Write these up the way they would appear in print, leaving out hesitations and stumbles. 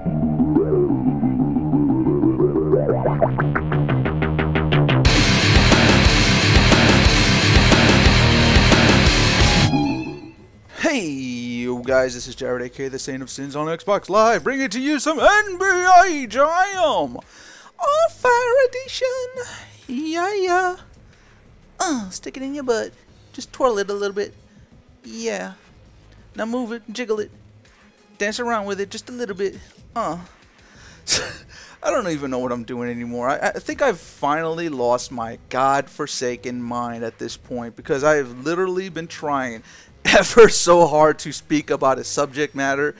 Hey, you guys, this is Jared, aka the Saint of Sins on Xbox Live, bringing to you some NBA Jam on Fire Edition. Yeah. Stick it in your butt. Just twirl it a little bit. Yeah. Now move it, jiggle it, dance around with it just a little bit. I don't even know what I'm doing anymore. I think I've finally lost my godforsaken mind at this point, because I've literally been trying ever so hard to speak about a subject matter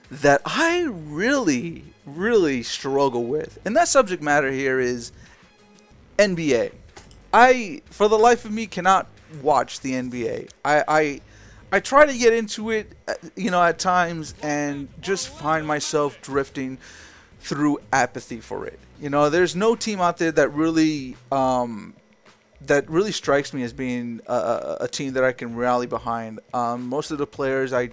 that I really struggle with. And that subject matter here is NBA. I, for the life of me, cannot watch the NBA. I try to get into it, at times, and just find myself drifting through apathy for it. There's no team out there that really strikes me as being a team that I can rally behind. Most of the players I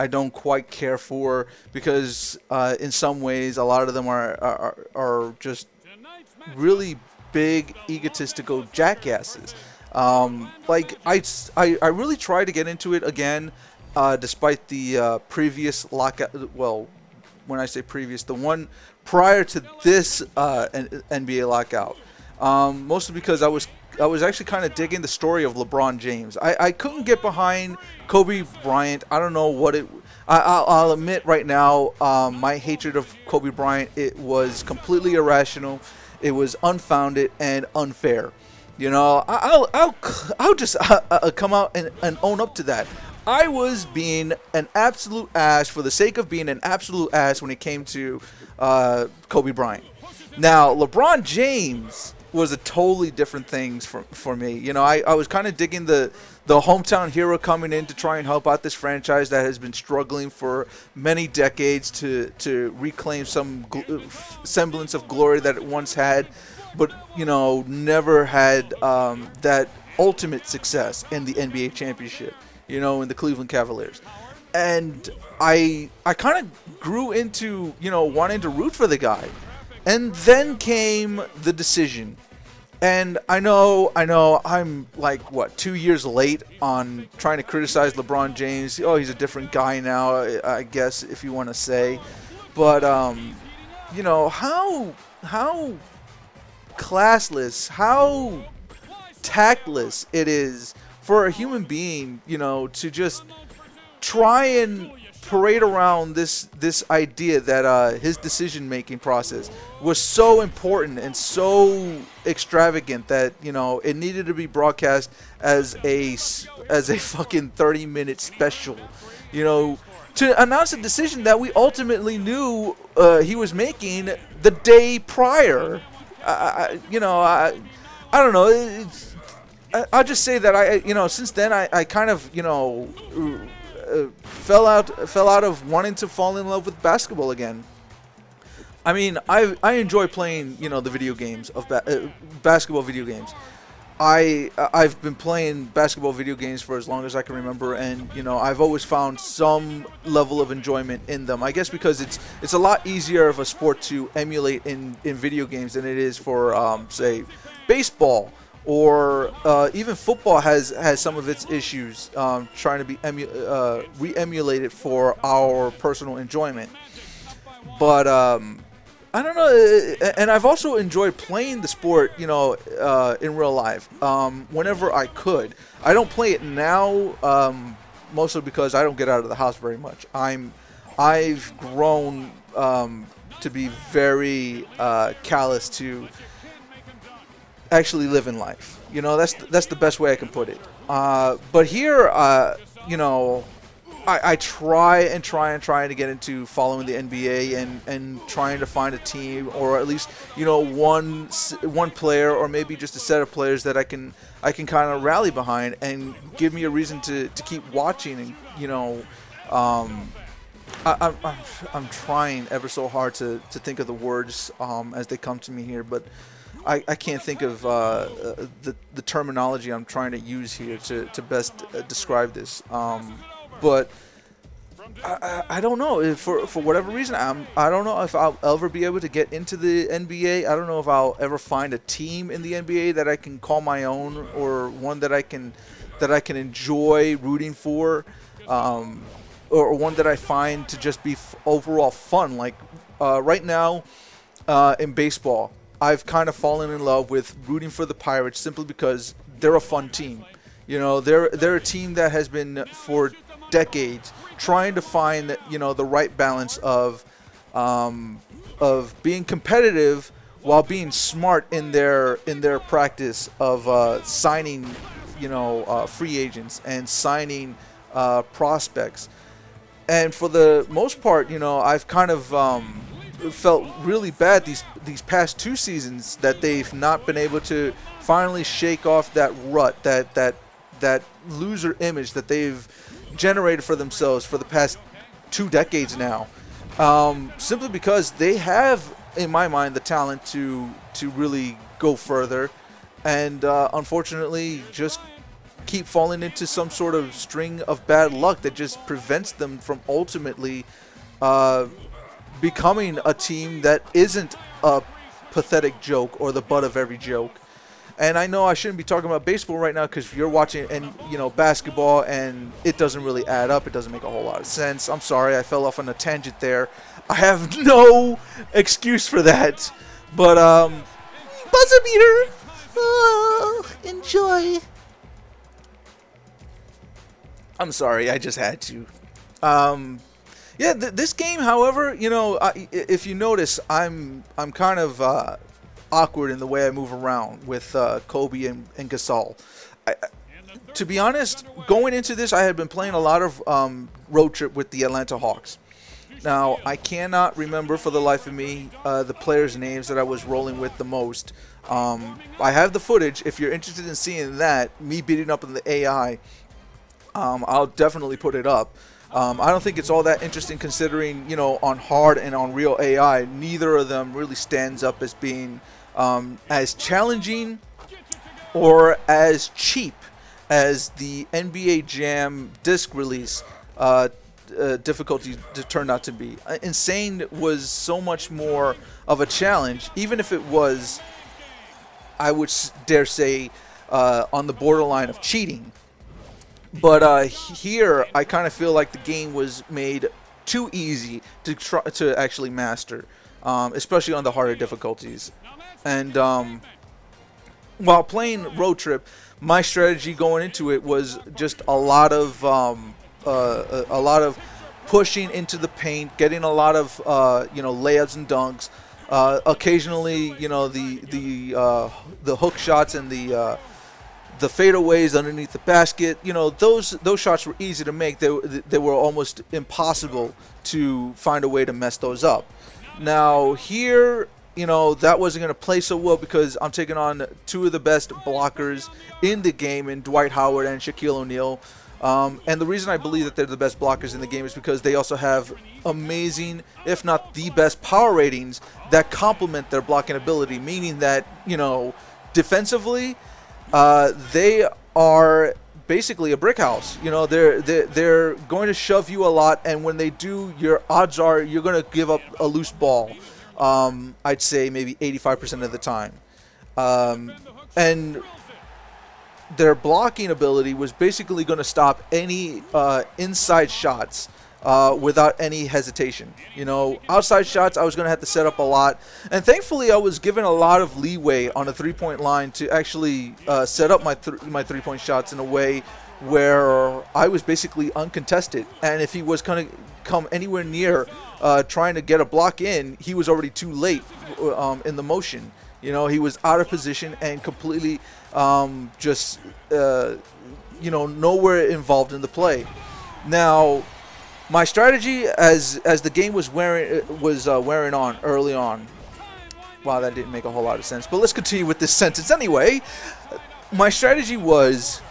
don't quite care for, because in some ways a lot of them are just really big egotistical jackasses. Like I really tried to get into it again, despite the previous lockout. Well, when I say previous, the one prior to this NBA lockout. Mostly because I was actually kind of digging the story of LeBron James. I couldn't get behind Kobe Bryant. I don't know what it. I'll admit right now, my hatred of Kobe Bryant, it was completely irrational. It was unfounded and unfair. I'll just come out and own up to that. I was being an absolute ass for the sake of being an absolute ass when it came to Kobe Bryant. Now, LeBron James was a totally different thing for me. I was kind of digging the hometown hero coming in to try and help out this franchise that has been struggling for many decades to reclaim some semblance of glory that it once had, but never had that ultimate success in the NBA championship, in the Cleveland Cavaliers. And I kind of grew into wanting to root for the guy. And then came the decision. And I know I'm like, 2 years late on trying to criticize LeBron James. Oh, he's a different guy now, I guess, if you want to say. But how classless, how tactless it is for a human being, to just try and parade around this idea that his decision-making process was so important and so extravagant that it needed to be broadcast as a fucking 30-minute special, to announce a decision that we ultimately knew he was making the day prior. I don't know. I'll just say that since then I kind of fell out of wanting to fall in love with basketball again. I mean, I enjoy playing the video games of basketball video games. I've been playing basketball video games for as long as I can remember, and I've always found some level of enjoyment in them. I guess because it's a lot easier of a sport to emulate in video games than it is for say baseball. Or even football has some of its issues trying to be re-emulated for our personal enjoyment. But I don't know, and I've also enjoyed playing the sport, in real life whenever I could. I don't play it now, mostly because I don't get out of the house very much. I've grown to be very callous to actually living life. That's the best way I can put it. But here, I try to get into following the NBA and trying to find a team, or at least one player, or maybe just a set of players that I can kind of rally behind and give me a reason to keep watching. And I'm trying ever so hard to think of the words as they come to me here, but I can't think of the terminology I'm trying to use here to best describe this. But I don't know. For whatever reason, I don't know if I'll ever be able to get into the NBA. I don't know if I'll ever find a team in the NBA that I can call my own, or one that I can enjoy rooting for, or one that I find to just be overall fun. Like right now in baseball, I've kind of fallen in love with rooting for the Pirates simply because they're a fun team. You know, they're a team that has been for decades trying to find, you know, the right balance of being competitive while being smart in their practice of signing, you know, free agents and signing prospects. And for the most part, you know, I've kind of felt really bad these past 2 seasons that they've not been able to finally shake off that rut, that loser image that they've generated for themselves for the past 2 decades now, simply because they have, in my mind, the talent to really go further, and unfortunately just keep falling into some sort of string of bad luck that just prevents them from ultimately becoming a team that isn't a pathetic joke or the butt of every joke. And I know I shouldn't be talking about baseball right now because you're watching, and you know, basketball, and it doesn't really add up. It doesn't make a whole lot of sense. I'm sorry, I fell off on a tangent there. I have no excuse for that. But buzzer beater, enjoy. I'm sorry, I just had to. Yeah, this game, however, you know, if you notice, I'm kind of awkward in the way I move around with Kobe and Gasol. To be honest, going into this, I had been playing a lot of road trip with the Atlanta Hawks. Now, I cannot remember for the life of me the players' names that I was rolling with the most. I have the footage. If you're interested in seeing that, me beating up on the AI, I'll definitely put it up. I don't think it's all that interesting considering, you know, on hard and on real AI, neither of them really stands up as being as challenging or as cheap as the NBA Jam disc release difficulty turned out to be. Insane was so much more of a challenge, even if it was, I would dare say, on the borderline of cheating. But here, I kind of feel like the game was made too easy to try to actually master, especially on the harder difficulties. And while playing Road Trip, my strategy going into it was just a lot of pushing into the paint, getting a lot of you know, layups and dunks. Occasionally, you know, the hook shots and the fadeaways underneath the basket, you know, those shots were easy to make. They were almost impossible to find a way to mess those up. Now here, you know, that wasn't going to play so well because I'm taking on 2 of the best blockers in the game in Dwight Howard and Shaquille O'Neal. And the reason I believe that they're the best blockers in the game is because they also have amazing, if not the best, power ratings that complement their blocking ability, meaning that, you know, defensively, they are basically a brick house. You know, they're going to shove you a lot, and when they do, your odds are you're going to give up a loose ball. I'd say maybe 85% of the time. And their blocking ability was basically going to stop any inside shots without any hesitation. You know, outside shots, I was going to have to set up a lot. And thankfully, I was given a lot of leeway on the three-point line to actually set up my three-point shots in a way where I was basically uncontested. And if he was going to come anywhere near trying to get a block in, he was already too late in the motion. You know, he was out of position and completely just, you know, nowhere involved in the play. Now, my strategy as the game was wearing on early on. Wow, that didn't make a whole lot of sense. But let's continue with this sentence anyway. My strategy was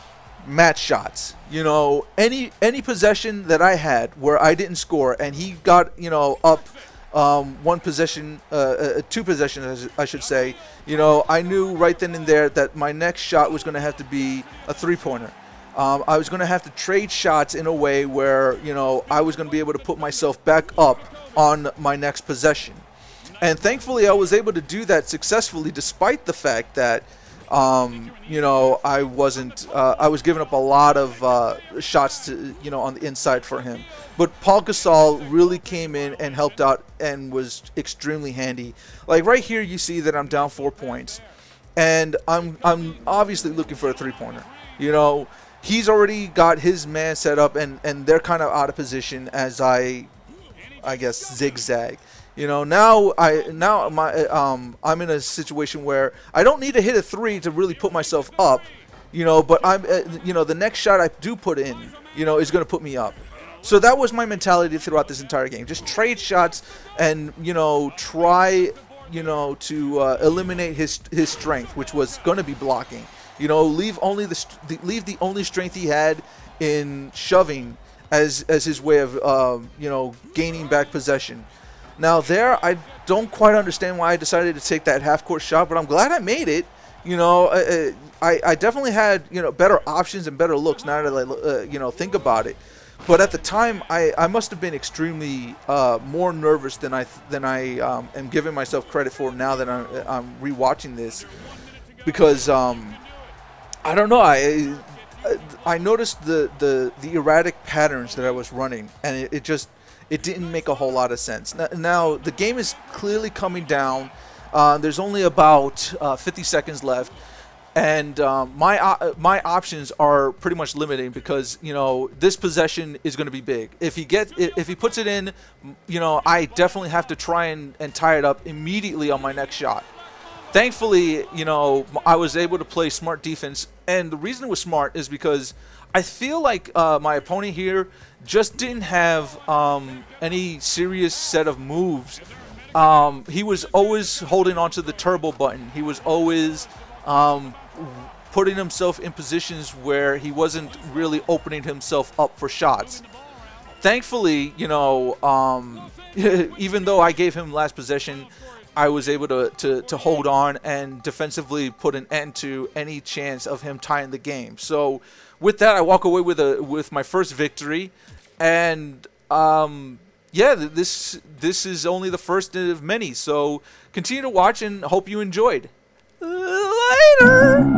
match shots. You know, any possession that I had where I didn't score and he got, you know, up one possession, 2 possessions, I should say, you know, I knew right then and there that my next shot was going to have to be a three-pointer. I was going to have to trade shots in a way where, you know, I was going to be able to put myself back up on my next possession. And thankfully, I was able to do that successfully, despite the fact that, you know, I was giving up a lot of shots to, you know, on the inside for him. But Paul Gasol really came in and helped out and was extremely handy. Like right here, you see that I'm down 4 points, and I'm obviously looking for a three-pointer. You know, he's already got his man set up, and they're kind of out of position as I guess zigzag. You know, now I'm in a situation where I don't need to hit a three to really put myself up. You know, but you know, the next shot I do put in, you know, is going to put me up. So that was my mentality throughout this entire game. Just trade shots and, you know, try, you know, to eliminate his strength, which was going to be blocking. You know, leave the only strength he had in shoving as his way of, you know, gaining back possession. Now there, I don't quite understand why I decided to take that half-court shot, but I'm glad I made it. You know, I definitely had, you know, better options and better looks now that I, you know, think about it. But at the time, I must have been extremely more nervous than I am giving myself credit for now that I'm rewatching this, because I don't know, I noticed the erratic patterns that I was running, and it didn't make a whole lot of sense. Now the game is clearly coming down. There's only about 50 seconds left. And my options are pretty much limiting because, you know, this possession is going to be big. If he puts it in, you know, I definitely have to try and tie it up immediately on my next shot. Thankfully, you know, I was able to play smart defense, and the reason it was smart is because I feel like my opponent here just didn't have any serious set of moves. He was always holding onto the turbo button. He was always putting himself in positions where he wasn't really opening himself up for shots. Thankfully, you know, even though I gave him last possession, I was able to hold on and defensively put an end to any chance of him tying the game. So with that, I walk away with my first victory, and yeah, this is only the first of many. So continue to watch and hope you enjoyed. Later.